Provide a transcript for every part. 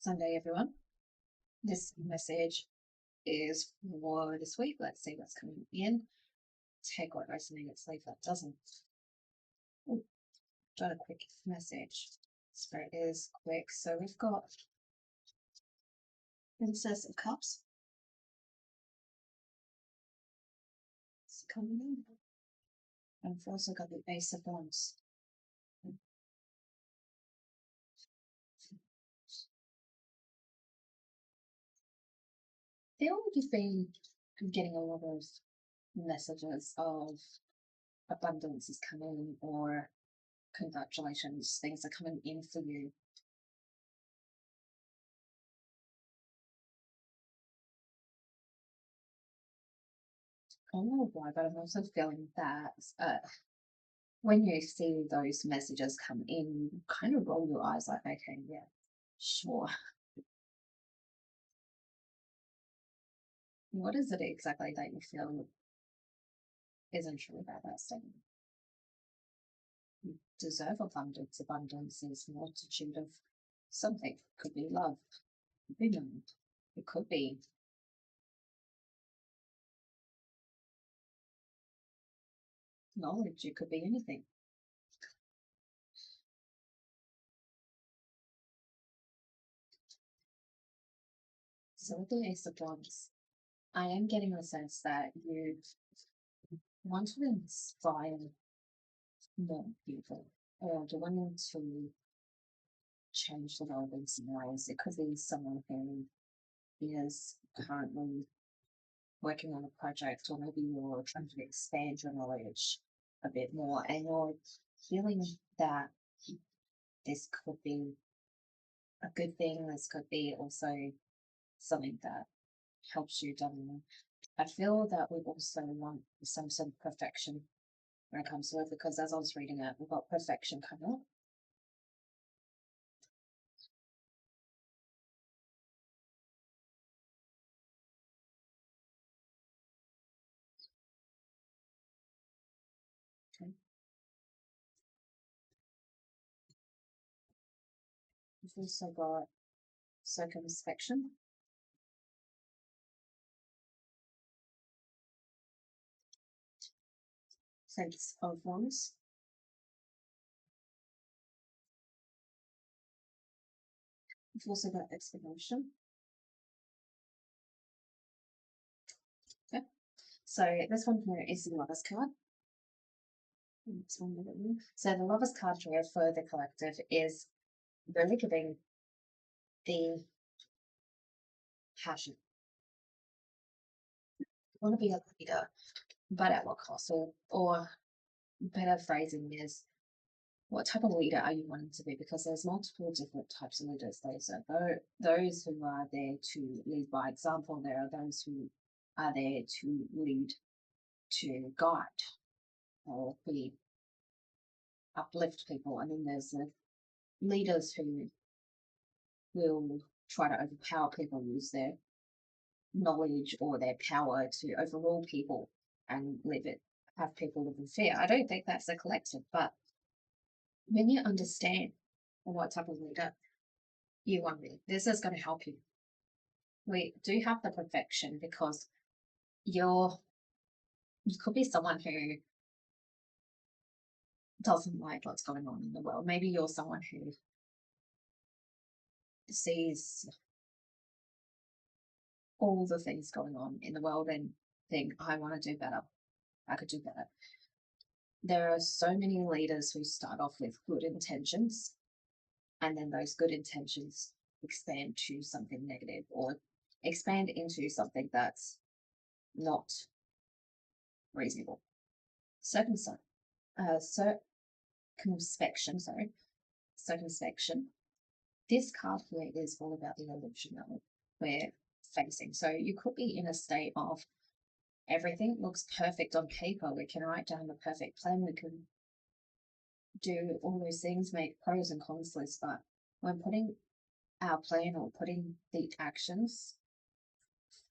Sunday, everyone. This message is for this week. Let's see what's coming in. Take what resonates, leave that doesn't. Ooh, got a quick message. Spirit is quick. So we've got Princess of Cups. It's coming in. And we've also got the Ace of Wands. I feel like you've been getting a lot of messages of abundance is coming, or congratulations, things are coming in for you. I don't know why, but I'm also feeling that when you see those messages come in, you kind of roll your eyes like, okay, yeah, sure. What is it exactly that you feel isn't true about that statement? You deserve abundance. Abundance is a multitude of something. It could be love, it could be money, it could be knowledge, it could be anything. So with the Ace of Wands, I am getting the sense that you want to inspire more people, or you're wanting to change the world in some ways. It could be someone who is currently working on a project, or maybe you're trying to expand your knowledge a bit more, and you're feeling that this could be a good thing. This could be also something that helps you down the line. I feel that we also want some sort of perfection when it comes to it, because as I was reading it, we've got perfection coming up. Okay. We've also got circumspection. Sense of Wands. We've also got explanation. Okay. So this one here is the Lover's card. So the Lover's card here for the collective is really giving the passion. You want to be a leader, but at what cost? Or better phrasing is, what type of leader are you wanting to be? Because there's multiple different types of leaders. There's those who are there to lead by example. There are those who are there to lead, to guide, or be uplift people. And then there's the leaders who will try to overpower people, use their knowledge or their power to overrule people and have people live in fear. I don't think that's a collective, but when you understand what type of leader you want to be, this is going to help you. We do have the perfection because you could be someone who doesn't like what's going on in the world. Maybe you're someone who sees all the things going on in the world and think, I want to do better. I could do better. There are so many leaders who start off with good intentions, and then those good intentions expand to something negative, or expand into something that's not reasonable. Circumspection, circumspection. This card here is all about the illusion that we're facing. So you could be in a state of everything looks perfect on paper. We can write down the perfect plan. We can do all those things, make pros and cons lists, but when putting our plan or putting the actions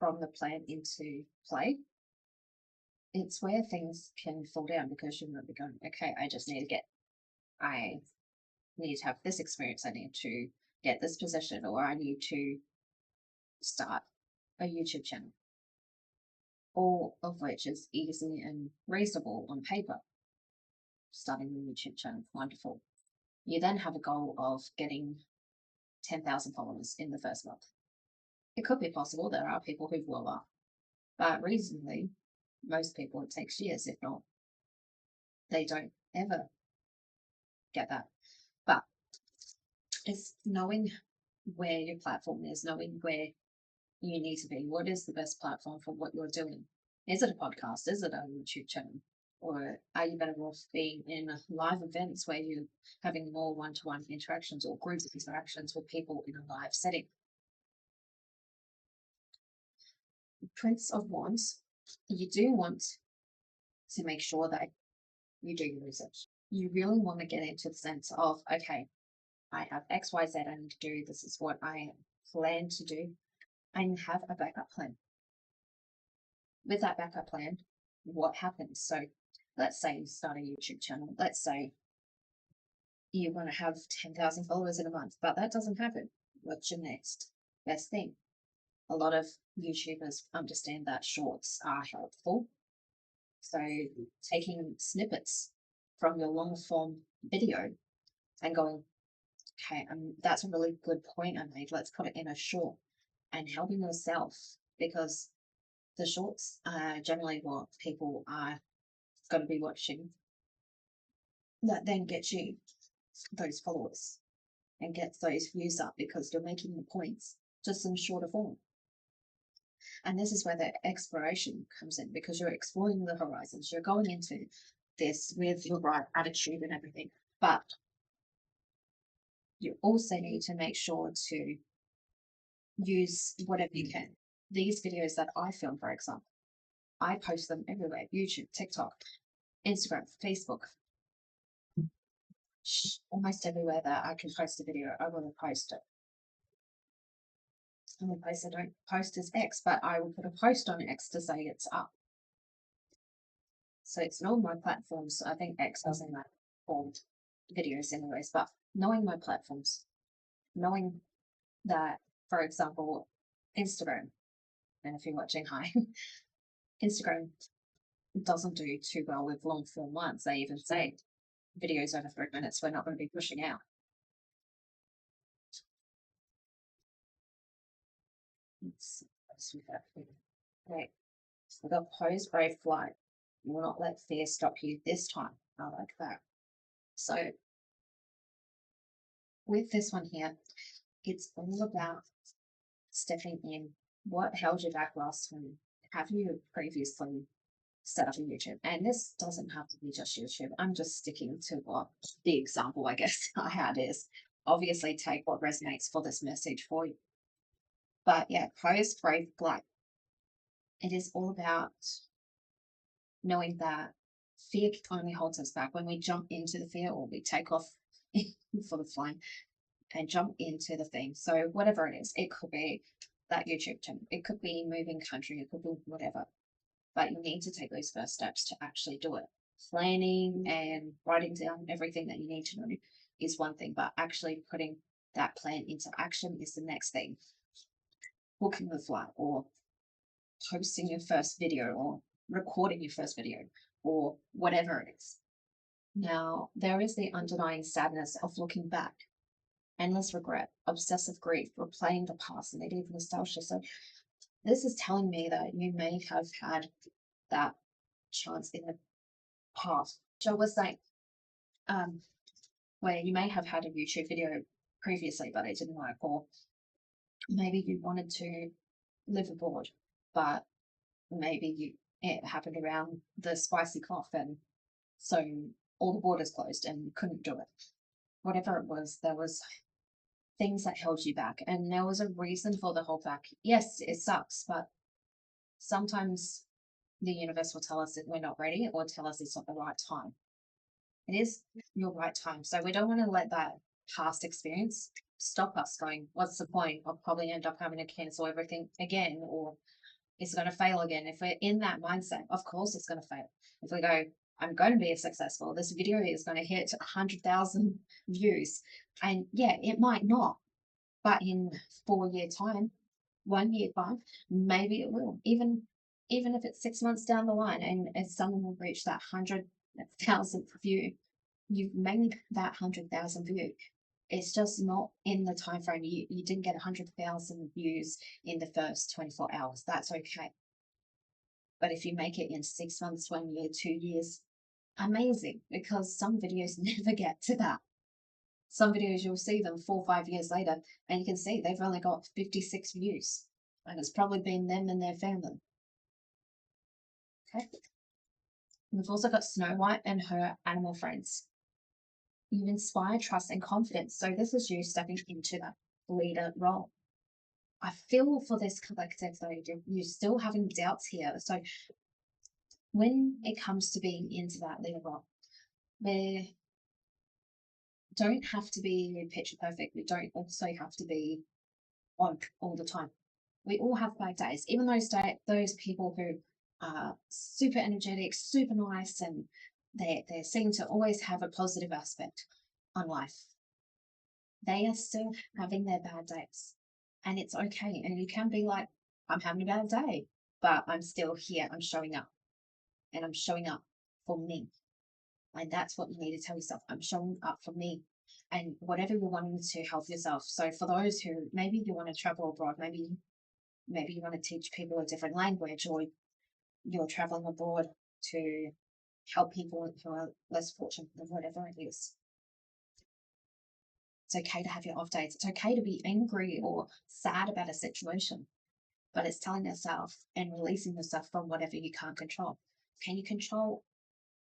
from the plan into play, it's where things can fall down, because you might be going, okay, I need to have this experience. I need to get this position, or I need to start a YouTube channel, all of which is easy and reasonable on paper. Starting a YouTube channel, wonderful. You then have a goal of getting 10,000 followers in the first month. It could be possible. There are people who blow up, but reasonably, most people, it takes years, if not, they don't ever get that. But it's knowing where your platform is, knowing where you need to be. What is the best platform for what you're doing? Is it a podcast? Is it a YouTube channel? Or are you better off being in live events where you're having more one-to-one interactions or group interactions with people in a live setting? Prince of Wands, you do want to make sure that you do your research. You really want to get into the sense of, okay, I have X, Y, Z I need to do. This is what I plan to do, and have a backup plan. With that backup plan, what happens? So let's say you start a YouTube channel. Let's say you want to have 10,000 followers in a month, but that doesn't happen. What's your next best thing? A lot of YouTubers understand that shorts are helpful. So taking snippets from your long form video and going, okay, that's a really good point I made. Let's put it in a short, and helping yourself, because the shorts are generally what people are going to be watching. That then gets you those followers and gets those views up because you're making the points just in shorter form. And this is where the exploration comes in, because you're exploring the horizons. You're going into this with your right attitude and everything, but you also need to make sure to use whatever you can. These videos that I film, for example, I post them everywhere: YouTube, TikTok, Instagram, Facebook, almost everywhere that I can post a video, I will post it. The only place I don't post is X, but I will put a post on X to say it's up. So it's not my platforms. I think X has in that formed videos anyways, but knowing my platforms, knowing that, for example, Instagram, and if you're watching, hi, Instagram doesn't do too well with long form ones. They even say videos over 3 minutes, we're not going to be pushing out. Right. So we've got pose, brave, flight. You will not let fear stop you this time. I like that. So with this one here, it's all about stepping in. What held you back last time? Have you previously set up a YouTube? And this doesn't have to be just YouTube. I'm just sticking to what the example I guess I had is. Obviously take what resonates for this message for you. But yeah, pose, brave, flight. It is all about knowing that fear only holds us back. When we jump into the fear, or we take off for the flying and jump into the thing. So whatever it is, it could be that YouTube channel, it could be moving country, it could be whatever. But you need to take those first steps to actually do it. Planning and writing down everything that you need to know is one thing, but actually putting that plan into action is the next thing. Booking the flight, or posting your first video, or recording your first video, or whatever it is. Now, there is the underlying sadness of looking back, endless regret, obsessive grief, replaying the past, and even nostalgia. So this is telling me that you may have had that chance in the past. So was like, where you may have had a YouTube video previously, but it didn't work, or maybe you wanted to live abroad, but maybe it happened around the spicy cough, and so all the borders closed and you couldn't do it. Whatever it was, there was things that held you back, and there was a reason for the hold back. Yes, it sucks, but sometimes the universe will tell us that we're not ready, or tell us it's not the right time. It is your right time. So we don't want to let that past experience stop us going, what's the point? I'll probably end up having to cancel everything again, or it's going to fail again. If we're in that mindset, of course it's going to fail. If we go, I'm going to be successful, this video is going to hit 100,000 views, and yeah, it might not. But in 4 year time, 1 year time, maybe it will. Even if it's 6 months down the line, and if someone will reach that 100,000th view, you've made that 100,000 view. It's just not in the time frame. You didn't get 100,000 views in the first 24 hours. That's okay. But if you make it in 6 months, 1 year, 2 years, amazing, because some videos never get to that. Some videos you'll see them 4 or 5 years later, and you can see they've only got 56 views, and it's probably been them and their family. Okay. We've also got Snow White and her animal friends. You inspire trust and confidence. So this is you stepping into that leader role. I feel for this collective though, you're still having doubts here. So when it comes to being into that leader role, we don't have to be picture perfect. We don't also have to be on all the time. We all have bad days. Even those people who are super energetic, super nice, and they seem to always have a positive aspect on life. They are still having their bad days. And it's okay. And you can be like, I'm having a bad day, but I'm still here. I'm showing up. And I'm showing up for me. And that's what you need to tell yourself. I'm showing up for me. And whatever you're wanting to help yourself. So for those who maybe you want to travel abroad, maybe you want to teach people a different language, or you're traveling abroad to help people who are less fortunate, or whatever it is. It's okay to have your off days. It's okay to be angry or sad about a situation, but it's telling yourself and releasing yourself from whatever you can't control. Can you control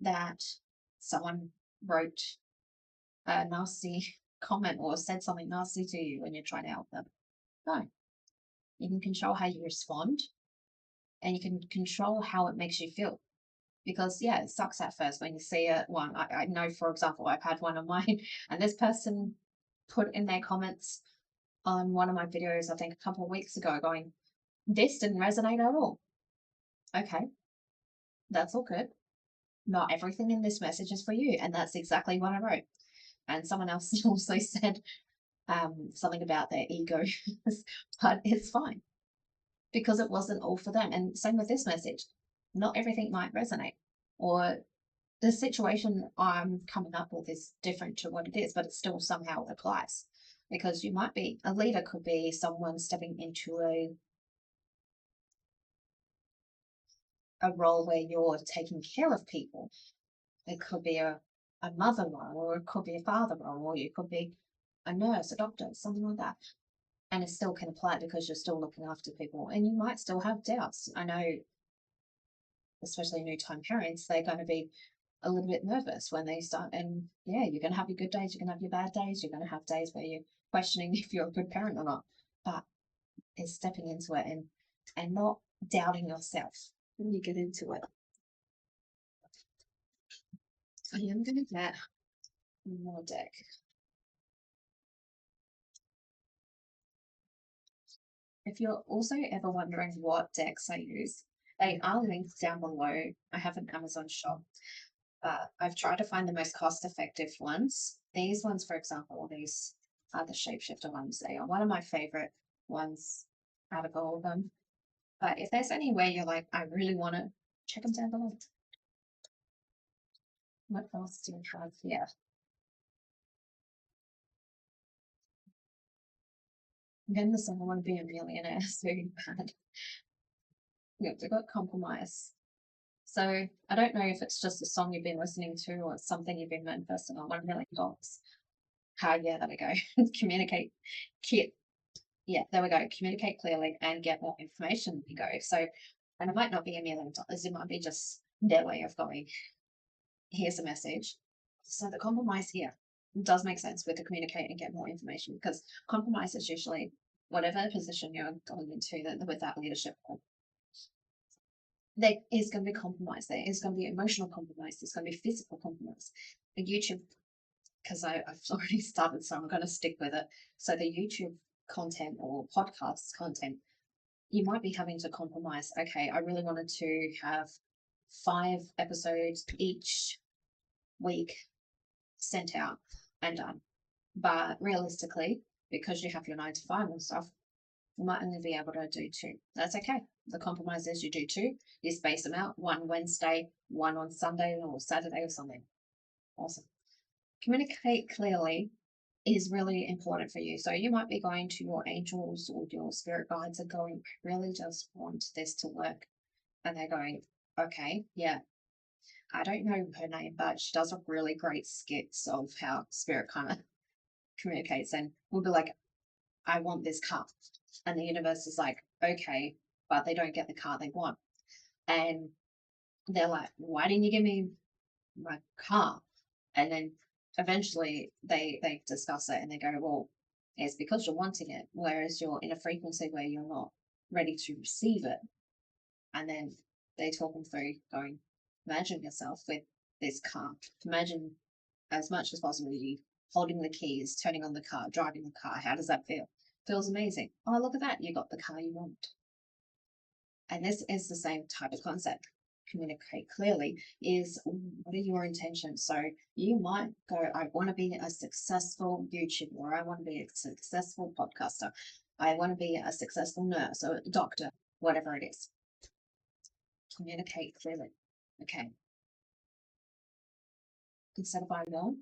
that someone wrote a nasty comment or said something nasty to you when you're trying to help them? No. You can control how you respond, and you can control how it makes you feel. Because yeah, it sucks at first when you see it. One, I know, for example, I've had one of mine, and this person put in their comments on one of my videos, I think a couple of weeks ago, going, this didn't resonate at all. Okay, that's all good. Not everything in this message is for you. And that's exactly what I wrote. And someone else also said something about their ego, but it's fine because it wasn't all for them. And same with this message. Not everything might resonate, or the situation I'm coming up with is different to what it is, but it still somehow applies. Because you might be a leader, could be someone stepping into a role where you're taking care of people. It could be a mother role, or it could be a father role, or you could be a nurse, a doctor, something like that. And it still can apply because you're still looking after people, and you might still have doubts. I know, especially new time parents, they're going to be a little bit nervous when they start. And yeah, you're going to have your good days, you're going to have your bad days, you're going to have days where you're questioning if you're a good parent or not. But it's stepping into it and not doubting yourself when you get into it. I am going to get more deck. If you're also ever wondering what decks I use, they are linked down below. I have an Amazon shop. I've tried to find the most cost-effective ones. These ones, for example, these are the Shapeshifter ones. They are one of my favorite ones out of all of them. But if there's any way you're like, I really want to, check them down below. What else do you have here? Again, the song I Want to Be a Millionaire is very bad. Yep, we got Compromise. So I don't know if it's just a song you've been listening to or something you've been manifesting on $1 million. Yeah, there we go. Communicate. Yeah, there we go. Communicate clearly and get more information. You go. So, and it might not be $1 million. It might be just their way of going, here's a message. So the compromise here does make sense with the communicate and get more information, because compromise is usually whatever position you're going into with that leadership role. There is going to be compromise. There is going to be emotional compromise. There's going to be physical compromise. The YouTube, because I've already started, so I'm going to stick with it. So the YouTube content or podcast content, you might be having to compromise. Okay, I really wanted to have 5 episodes each week sent out and done. But realistically, because you have your 9 to 5 and stuff, you might only be able to do 2. That's okay. The compromise is you do 2, you space them out, 1 Wednesday, 1 on Sunday or Saturday or something. Awesome. Communicate clearly is really important for you. So you might be going to your angels or your spirit guides and going, I really just want this to work. And they're going, okay, yeah. I don't know her name, but she does a really great skits of how spirit kind of communicates. And we'll be like, I want this car. And the universe is like, okay, but they don't get the car they want. And they're like, why didn't you give me my car? And then eventually they discuss it and they go, well, it's because you're wanting it, whereas you're in a frequency where you're not ready to receive it. And then they talk them through going, imagine yourself with this car. Imagine as much as possible you holding the keys, turning on the car, driving the car. How does that feel? Feels amazing. Oh, look at that. You got the car you want. And this is the same type of concept. Communicate clearly is what are your intentions? So you might go, I want to be a successful YouTuber, or I want to be a successful podcaster. I want to be a successful nurse or a doctor, whatever it is. Communicate clearly. Okay. Instead of I will,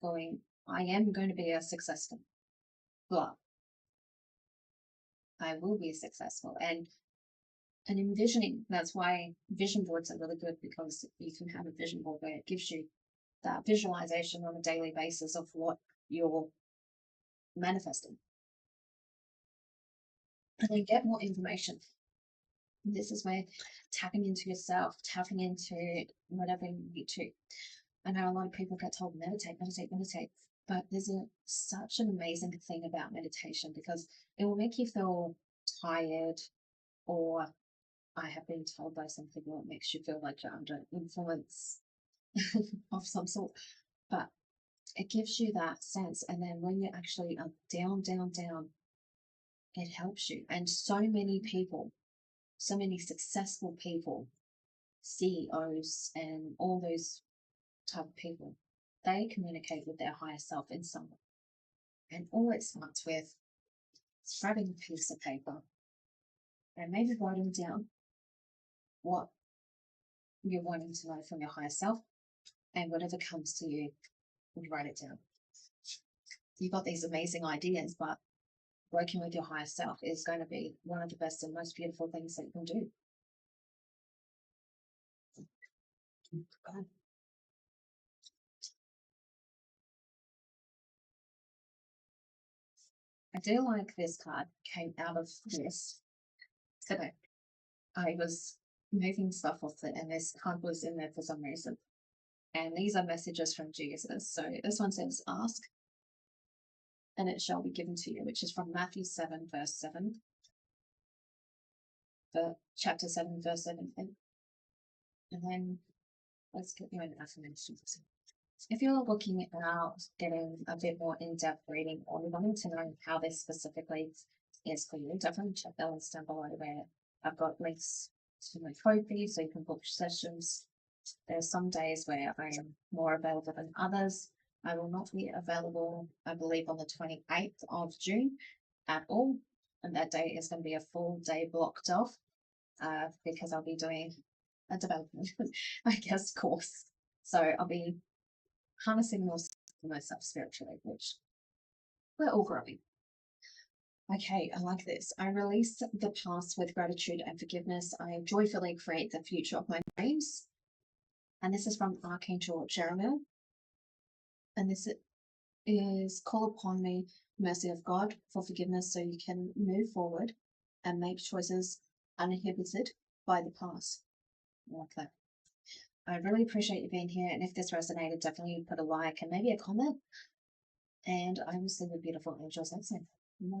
going, I am going to be a successful blah. I will be successful. And envisioning, that's why vision boards are really good, because you can have a vision board where it gives you that visualization on a daily basis of what you're manifesting. And then get more information. And this is where tapping into yourself, tapping into whatever you need to. I know a lot of people get told meditate, meditate, meditate, but there's such an amazing thing about meditation, because it will make you feel tired, or I have been told by some people it makes you feel like you're under influence of some sort, but it gives you that sense. And then when you actually are down, down, down, it helps you. And so many people, so many successful people, CEOs and all those type of people, they communicate with their higher self in some way. And all it starts with is grabbing a piece of paper and maybe writing down what you're wanting to know from your higher self, and whatever comes to you, you write it down. You've got these amazing ideas, but working with your higher self is going to be one of the best and most beautiful things that you can do. I do like this card came out of this today. I was moving stuff off it, and this card was in there for some reason. And these are messages from Jesus. So this one says, ask, and it shall be given to you, which is from Matthew 7, verse 7. Chapter 7, verse 7. And then let's get you an affirmation. If you're looking at getting a bit more in-depth reading, or wanting to know how this specifically is for you, definitely check the links down below where I've got links to my Ko-fi, so you can book sessions. There's some days where I am more available than others. I will not be available, I believe, on the 28th of June at all. And that day is going to be a full day blocked off because I'll be doing a development, I guess, course. So I'll be harnessing myself spiritually, which we're all growing. Okay, I like this. I release the past with gratitude and forgiveness. I joyfully create the future of my dreams. And this is from Archangel Jeremiah. And this is, call upon me, mercy of God, for forgiveness so you can move forward and make choices uninhibited by the past. I like that. I really appreciate you being here. And if this resonated, definitely put a like and maybe a comment. And I will see the beautiful angels next time. Bye.